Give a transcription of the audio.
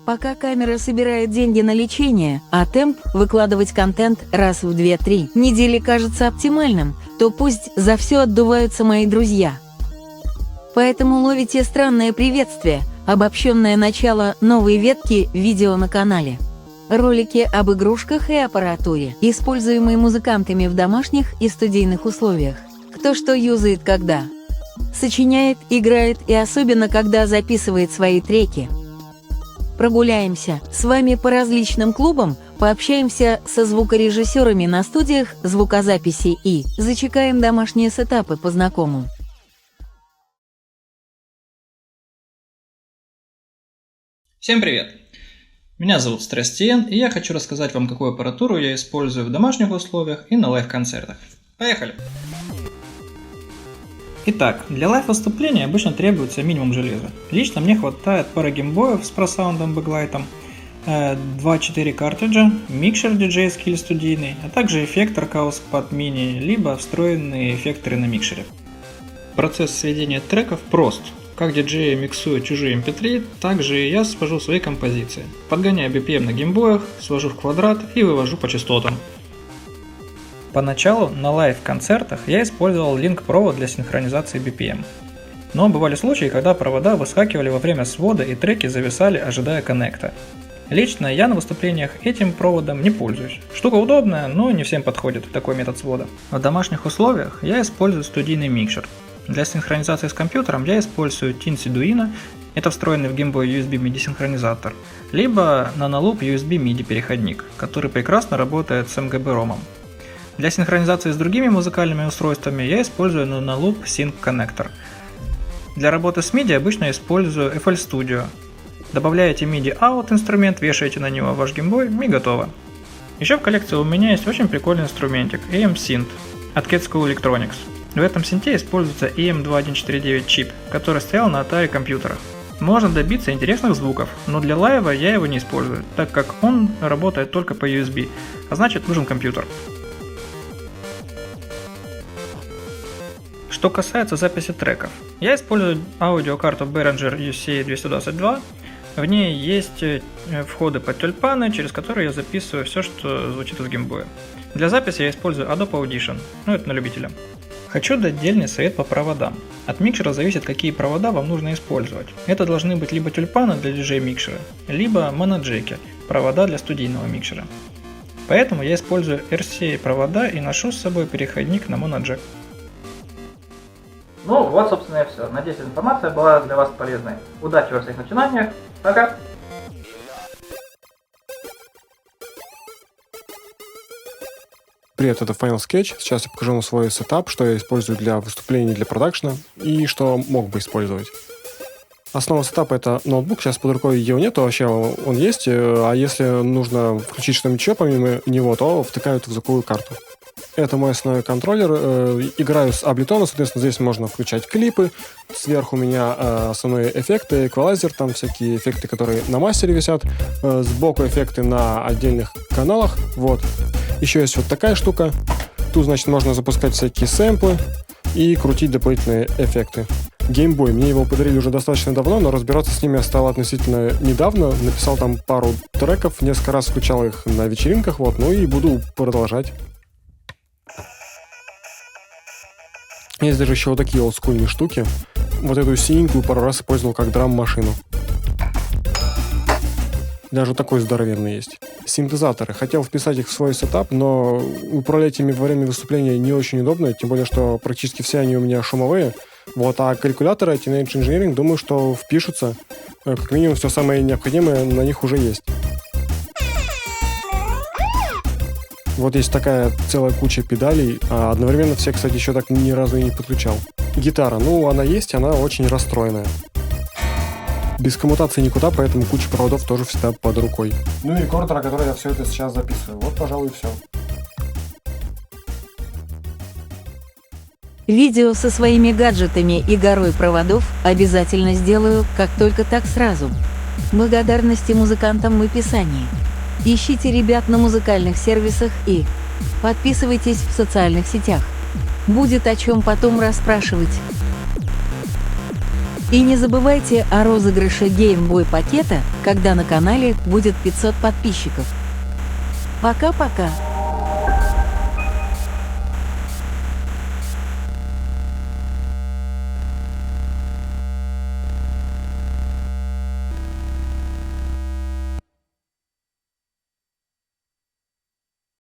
Пока камера собирает деньги на лечение, а темп выкладывать контент раз в 2-3 недели кажется оптимальным, то пусть за все отдуваются мои друзья. Поэтому ловите странное приветствие, обобщенное начало новой ветки видео на канале. Ролики об игрушках и аппаратуре, используемые музыкантами в домашних и студийных условиях. Кто что юзает когда. Сочиняет, играет и особенно когда записывает свои треки. Прогуляемся с вами по различным клубам, пообщаемся со звукорежиссерами на студиях звукозаписи и зачекаем домашние сетапы по знакомым. Всем привет! Меня зовут Страстиен, и я хочу рассказать вам, какую аппаратуру я использую в домашних условиях и на лайв-концертах. Поехали! Итак, для лайв-выступлений обычно требуется минимум железа. Лично мне хватает пары геймбоев с просаундом бэклайтом, 2-4 картриджа, микшер DJ-ский студийный, а также эффектор Chaos Pad Mini, либо встроенные эффекторы на микшере. Процесс сведения треков прост. Как диджеи миксуют чужие MP3, так же и я свожу свои композиции. Подгоняю BPM на геймбоях, свожу в квадрат и вывожу по частотам. Поначалу на лайв-концертах я использовал линк-провод для синхронизации BPM. Но бывали случаи, когда провода выскакивали во время свода и треки зависали, ожидая коннекта. Лично я на выступлениях этим проводом не пользуюсь. Штука удобная, но не всем подходит такой метод свода. В домашних условиях я использую студийный микшер. Для синхронизации с компьютером я использую Tinsiduino, это встроенный в геймбой USB MIDI синхронизатор, либо Nanoloop USB MIDI переходник, который прекрасно работает с MGB-ROM. Для синхронизации с другими музыкальными устройствами я использую Nanoloop Sync Connector. Для работы с MIDI обычно использую FL Studio. Добавляете MIDI out инструмент, вешаете на него ваш геймбой и готово. Еще в коллекции у меня есть очень прикольный инструментик AM Synth от Cat School Electronics. В этом синте используется EM2149 чип, который стоял на Atari компьютерах. Можно добиться интересных звуков, но для лайва я его не использую, так как он работает только по USB, а значит нужен компьютер. Что касается записи треков, я использую аудиокарту Behringer UC222. В ней есть входы под тюльпаны, через которые я записываю все, что звучит из геймбоя. Для записи я использую Adobe Audition, это на любителя. Хочу дать отдельный совет по проводам. От микшера зависит, какие провода вам нужно использовать. Это должны быть либо тюльпаны для DJ-микшера, либо моноджеки, провода для студийного микшера. Поэтому я использую RCA провода и ношу с собой переходник на моноджек. Ну вот, собственно, и все. Надеюсь, информация была для вас полезной. Удачи во всех начинаниях. Пока! Привет, это Final Sketch. Сейчас я покажу вам свой сетап, что я использую для выступлений, для продакшена и что мог бы использовать. Основа сетапа — это ноутбук. Сейчас под рукой его нету, вообще он есть. А если нужно включить что-нибудь еще помимо него, то втыкают в звуковую карту. Это мой основной контроллер. Играю с Ableton, соответственно, здесь можно включать клипы. Сверху у меня основные эффекты, эквалайзер, там всякие эффекты, которые на мастере висят. Сбоку эффекты на отдельных каналах. Вот. Еще есть вот такая штука. Тут, значит, можно запускать всякие сэмплы и крутить дополнительные эффекты. Геймбой. Мне его подарили уже достаточно давно, но разбираться с ними я стал относительно недавно. Написал там пару треков, несколько раз включал их на вечеринках, вот, ну и буду продолжать. Есть даже еще вот такие олдскульные штуки. Вот эту синенькую пару раз использовал как драм-машину. Даже такой здоровенный есть. Синтезаторы. Хотел вписать их в свой сетап, но управлять ими во время выступления не очень удобно, тем более, что практически все они у меня шумовые. Вот, а калькуляторы Teenage Engineering, думаю, что впишутся. Как минимум, все самое необходимое на них уже есть. Вот есть такая целая куча педалей, а одновременно все, кстати, еще так ни разу и не подключал. Гитара, ну, она есть, она очень расстроенная. Без коммутации никуда, поэтому куча проводов тоже всегда под рукой. Ну и рекордер, на который я все это сейчас записываю. Вот, пожалуй, все. Видео со своими гаджетами и горой проводов обязательно сделаю, как только так сразу. Благодарности музыкантам в описании. Ищите ребят на музыкальных сервисах и подписывайтесь в социальных сетях. Будет о чем потом расспрашивать. И не забывайте о розыгрыше Game Boy пакета, когда на канале будет 500 подписчиков. Пока-пока!